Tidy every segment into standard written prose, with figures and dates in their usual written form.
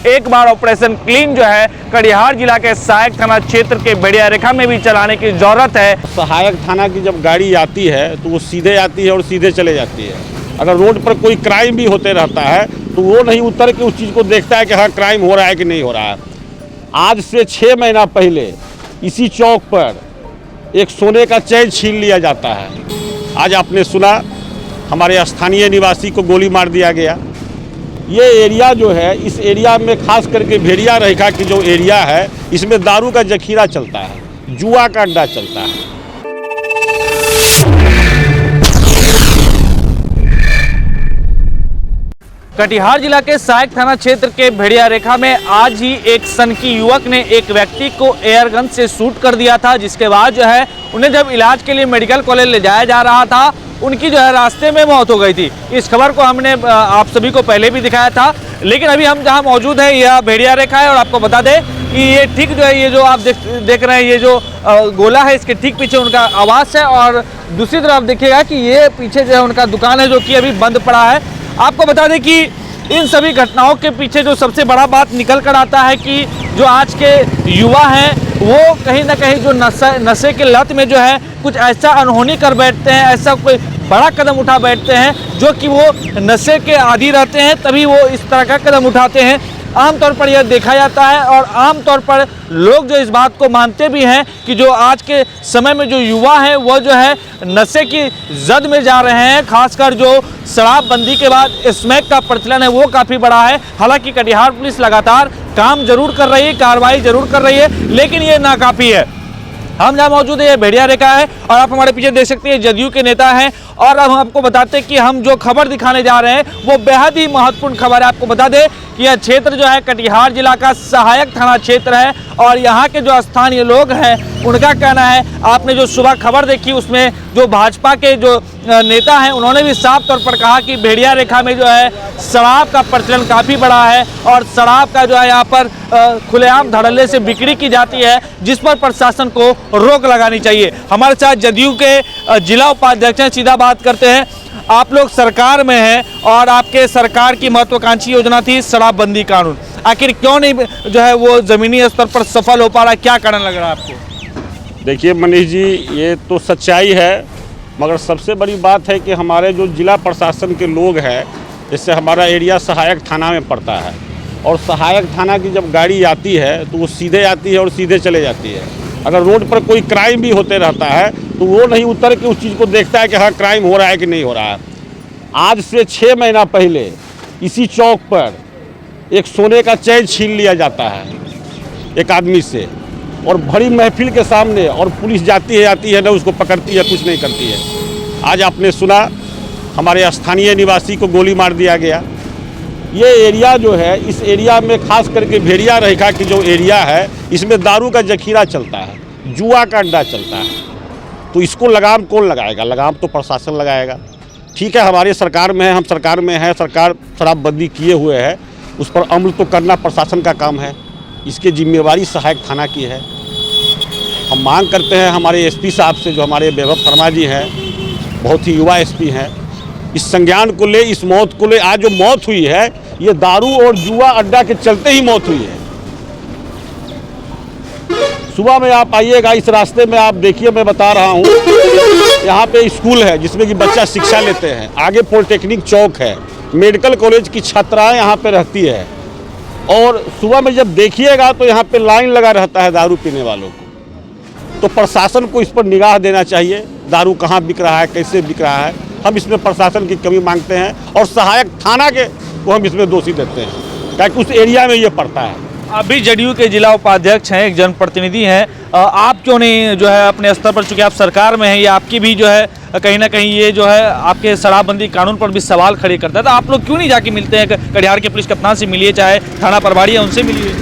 एक बार operation clean जो है कटिहार जिला के सहायक थाना क्षेत्र के भेड़िया रेखा में भी चलाने की जरूरत है। सहायक थाना की जब गाड़ी आती है तो वो सीधे आती है और सीधे चले जाती है। अगर रोड पर कोई क्राइम भी होते रहता है तो वो नहीं उतर के उस चीज़ को देखता है कि हाँ क्राइम हो रहा है कि नहीं हो रहा है। आज से 6 महीना पहले इसी चौक पर एक सोने का चैन छीन लिया जाता है। आज आपने सुना हमारे स्थानीय निवासी को गोली मार दिया गया। ये एरिया जो है, इस एरिया में खास करके भेड़िया रेखा की जो एरिया है, इसमें दारू का जखीरा चलता है, जुआ का अड्डा चलता है। कटिहार जिला के सहायक थाना क्षेत्र के भेड़िया रेखा में आज ही एक सनकी युवक ने एक व्यक्ति को एयर गन से शूट कर दिया था, जिसके बाद जो है उन्हें जब इलाज के लिए मेडिकल कॉलेज ले जाया जा रहा था, उनकी जो है रास्ते में मौत हो गई थी। इस खबर को हमने आप सभी को पहले भी दिखाया था, लेकिन अभी हम जहां मौजूद हैं यह भेड़िया रेखा है और आपको बता दें कि ये ठीक जो है, ये जो आप देख रहे हैं, ये जो गोला है इसके ठीक पीछे उनका आवास है और दूसरी तरफ देखिएगा कि ये पीछे जो है उनका दुकान है जो कि अभी बंद पड़ा है। आपको बता दें कि इन सभी घटनाओं के पीछे जो सबसे बड़ा बात निकल कर आता है कि जो आज के युवा हैं वो कहीं ना कहीं जो नशे के लत में जो है कुछ ऐसा अनहोनी कर बैठते हैं, ऐसा कोई बड़ा कदम उठा बैठते हैं जो कि वो नशे के आदी रहते हैं, तभी वो इस तरह का कदम उठाते हैं। आमतौर पर यह देखा जाता है और आमतौर पर लोग जो इस बात को मानते भी हैं कि जो आज के समय में जो युवा हैं वो जो है नशे की जद में जा रहे हैं। खासकर जो शराबबंदी के बाद स्मैक का प्रचलन है वो काफ़ी बड़ा है। हालांकि कटिहार पुलिस लगातार काम जरूर कर रही है, कार्रवाई जरूर कर रही है, लेकिन ये नाकाफ़ी है। हम जहाँ मौजूद है ये भेड़िया रेखा है और आप हमारे पीछे देख सकते हैं जदयू के नेता हैं। और अब हम आपको बताते हैं कि हम जो खबर दिखाने जा रहे हैं वो बेहद ही महत्वपूर्ण खबर है। आपको बता दें कि यह क्षेत्र जो है कटिहार जिला का सहायक थाना क्षेत्र है और यहाँ के जो स्थानीय लोग हैं उनका कहना है, आपने जो सुबह खबर देखी उसमें जो भाजपा के जो नेता हैं उन्होंने भी साफ तौर पर कहा कि भेड़िया रेखा में जो है शराब का प्रचलन काफ़ी बड़ा है और शराब का जो है यहाँ पर खुलेआम धड़ल्ले से बिक्री की जाती है, जिस पर प्रशासन को रोक लगानी चाहिए। हमारे साथ जदयू के जिला उपाध्यक्ष हैं, सीधा बात करते हैं। आप लोग सरकार में हैं और आपके सरकार की महत्वाकांक्षी योजना थी शराबबंदी कानून, आखिर क्यों नहीं जो है वो ज़मीनी स्तर पर सफल हो पा रहा है? क्या कारण लग रहा है आपको? देखिए मनीष जी, ये तो सच्चाई है, मगर सबसे बड़ी बात है कि हमारे जो जिला प्रशासन के लोग हैं, इससे हमारा एरिया सहायक थाना में पड़ता है और सहायक थाना की जब गाड़ी आती है तो वो सीधे आती है और सीधे चले जाती है। अगर रोड पर कोई क्राइम भी होते रहता है तो वो नहीं उतर के उस चीज़ को देखता है कि हाँ क्राइम हो रहा है कि नहीं हो रहा है। आज से 6 महीना पहले इसी चौक पर एक सोने का चैन छीन लिया जाता है एक आदमी से, और बड़ी महफिल के सामने, और पुलिस जाती है आती है ना उसको पकड़ती है, कुछ नहीं करती है। आज आपने सुना हमारे स्थानीय निवासी को गोली मार दिया गया। ये एरिया जो है, इस एरिया में खास करके भेड़िया रेखा की जो एरिया है, इसमें दारू का जखीरा चलता है, जुआ का अड्डा चलता है। तो इसको लगाम कौन लगाएगा? लगाम तो प्रशासन लगाएगा। ठीक है, हमारे सरकार में है, हम सरकार में हैं, सरकार शराबबंदी किए हुए है, उस पर अमल तो करना प्रशासन का काम है, इसकी जिम्मेवारी सहायक थाना की है। हम मांग करते हैं हमारे एसपी साहब से, जो हमारे वैभव शर्मा जी हैं, बहुत ही युवा एसपी हैं, इस संज्ञान को ले, इस मौत को ले। आज जो मौत हुई है ये दारू और जुआ अड्डा के चलते ही मौत हुई है। सुबह में आप आइएगा, इस रास्ते में आप देखिए, मैं बता रहा हूँ, यहाँ पे स्कूल है जिसमें कि बच्चा शिक्षा लेते हैं, आगे पॉलिटेक्निक चौक है, मेडिकल कॉलेज की छात्राएं यहाँ पे रहती है, और सुबह में जब देखिएगा तो यहाँ पे लाइन लगा रहता है दारू पीने वालों को। तो प्रशासन को इस पर निगाह देना चाहिए, दारू कहाँ बिक रहा है, कैसे बिक रहा है। हम इसमें प्रशासन की कमी मांगते हैं और सहायक थाना के को हम इसमें दोषी देते हैं, ताकि उस एरिया में ये पड़ता है। अभी जदयू के जिला उपाध्यक्ष हैं, एक जनप्रतिनिधि हैं, आप क्यों नहीं जो है अपने स्तर पर, चूंकि आप सरकार में हैं, ये आपकी भी जो है कहीं ना कहीं ये जो है आपके शराबबंदी कानून पर भी सवाल खड़े करता है, तो आप लोग क्यों नहीं जाके मिलते हैं? कटिहार के पुलिस कप्तान से मिलिए, चाहे थाना प्रभारी है उनसे मिलिए।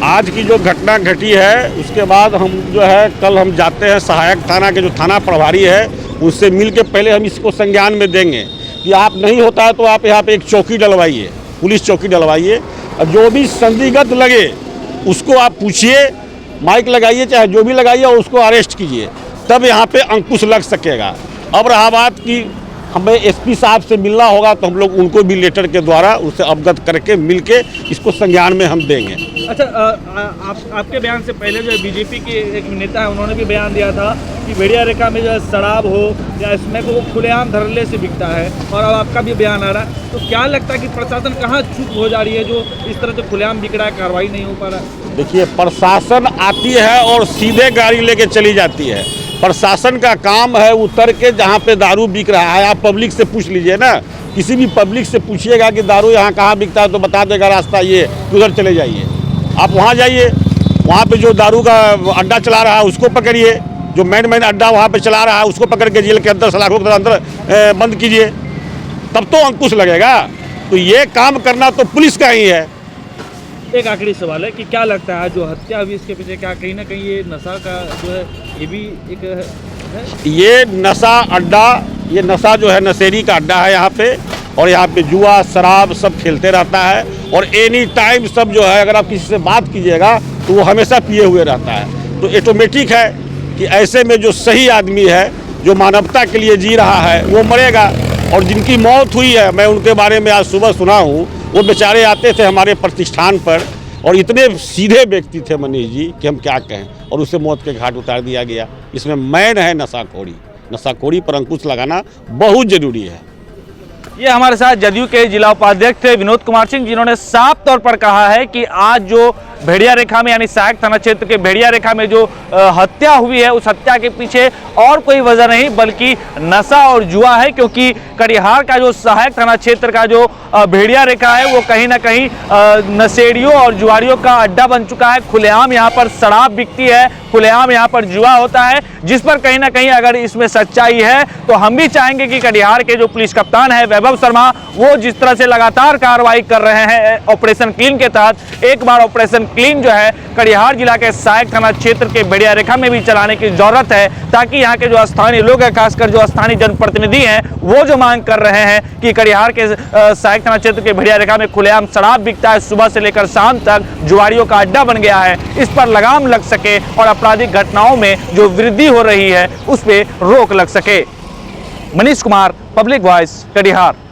आज की जो घटना घटी है उसके बाद हम जो है कल हम जाते हैं सहायक थाना के जो थाना प्रभारी है उससे मिल के पहले हम इसको संज्ञान में देंगे कि आप नहीं होता है तो आप यहाँ पे एक चौकी डलवाइए, पुलिस चौकी डलवाइए, और जो भी संदिग्ध लगे उसको आप पूछिए, माइक लगाइए, चाहे जो भी लगाइए, और उसको अरेस्ट कीजिए, तब यहाँ पे अंकुश लग सकेगा। अब रहा बात कि हमें एसपी साहब से मिलना होगा तो हम लोग उनको भी लेटर के द्वारा उससे अवगत करके मिलके इसको संज्ञान में हम देंगे। अच्छा, आपके बयान से पहले जो बीजेपी के एक नेता है उन्होंने भी बयान दिया था कि भेड़िया रेखा में जो है शराब हो या इसमें को वो खुलेआम धड़ल्ले से बिकता है, और अब आपका भी बयान आ रहा है। तो क्या लगता है कि प्रशासन कहाँ चूक हो जा रही है जो इस तरह से खुलेआम बिक रहा है, कार्रवाई नहीं हो पा रहा है? देखिए, प्रशासन आती है और सीधे गाड़ी लेके चली जाती है। प्रशासन का काम है उतर के जहाँ पे दारू बिक रहा है, आप पब्लिक से पूछ लीजिए ना, किसी भी पब्लिक से पूछिएगा कि दारू यहाँ कहाँ बिकता है तो बता देगा रास्ता ये, उधर चले जाइए। आप वहाँ जाइए, वहाँ पे जो दारू का अड्डा चला रहा है उसको पकड़िए, जो मेन अड्डा वहाँ पे चला रहा है उसको पकड़ के जेल के अंदर सलाखों के अंदर बंद कीजिए, तब तो अंकुश लगेगा। तो ये काम करना तो पुलिस का ही है। एक आखिरी सवाल है कि क्या लगता है जो हत्या हुई इसके पीछे क्या कहीं ना कहीं ये नशा का जो है ये भी एक है? ये नशा अड्डा, ये नशा जो है नशेरी का अड्डा है यहाँ पे, और यहाँ पे जुआ शराब सब खेलते रहता है, और एनी टाइम सब जो है अगर आप किसी से बात कीजिएगा तो वो हमेशा पिए हुए रहता है। तो ऑटोमेटिक है कि ऐसे में जो सही आदमी है जो मानवता के लिए जी रहा है वो मरेगा। और जिनकी मौत हुई है मैं उनके बारे में आज सुबह सुना हूँ, वो बेचारे आते थे हमारे प्रतिष्ठान पर और इतने सीधे व्यक्ति थे मनीष जी कि हम क्या कहें, और उसे मौत के घाट उतार दिया गया। इसमें मैन है नशाखोरी, नशाखोरी पर अंकुश लगाना बहुत जरूरी है। ये हमारे साथ जदयू के जिला उपाध्यक्ष थे विनोद कुमार सिंह, जिन्होंने साफ तौर पर कहा है कि आज जो भेड़िया रेखा में यानी सहायक थाना क्षेत्र के भेड़िया रेखा में जो हत्या हुई है उस हत्या के पीछे और कोई वजह नहीं बल्कि नशा और जुआ है, क्योंकि कटिहार का जो सहायक थाना क्षेत्र का जो भेड़िया रेखा है वो कहीं ना कहीं नशेड़ियों और जुआरियों का अड्डा बन चुका है। खुलेआम यहाँ पर शराब बिकती है, खुलेआम यहाँ पर जुआ होता है, जिस पर कहीं ना कहीं अगर इसमें सच्चाई है तो हम भी चाहेंगे कि कटिहार के जो पुलिस कप्तान है वैभव शर्मा, वो जिस तरह से लगातार कार्रवाई कर रहे हैं ऑपरेशन क्लीन के तहत, एक बार ऑपरेशन क्लीन जो है कटिहार जिला के सहायक थाना क्षेत्र के भेड़िया रेखा में भी चलाने की जरूरत है, ताकि यहाँ के जो स्थानीय लोग हैं, खासकर जो स्थानीय जनप्रतिनिधि हैं, वो जो मांग कर रहे हैं कि कटिहार के सहायक थाना क्षेत्र के भेड़िया रेखा में खुलेआम शराब बिकता है, सुबह से लेकर शाम तक जुआरियों का अड्डा बन गया है, इस पर लगाम लग सके और आपराधिक घटनाओं में जो वृद्धि हो रही है उस पर रोक लग सके। Manish Kumar, public voice, Katihar.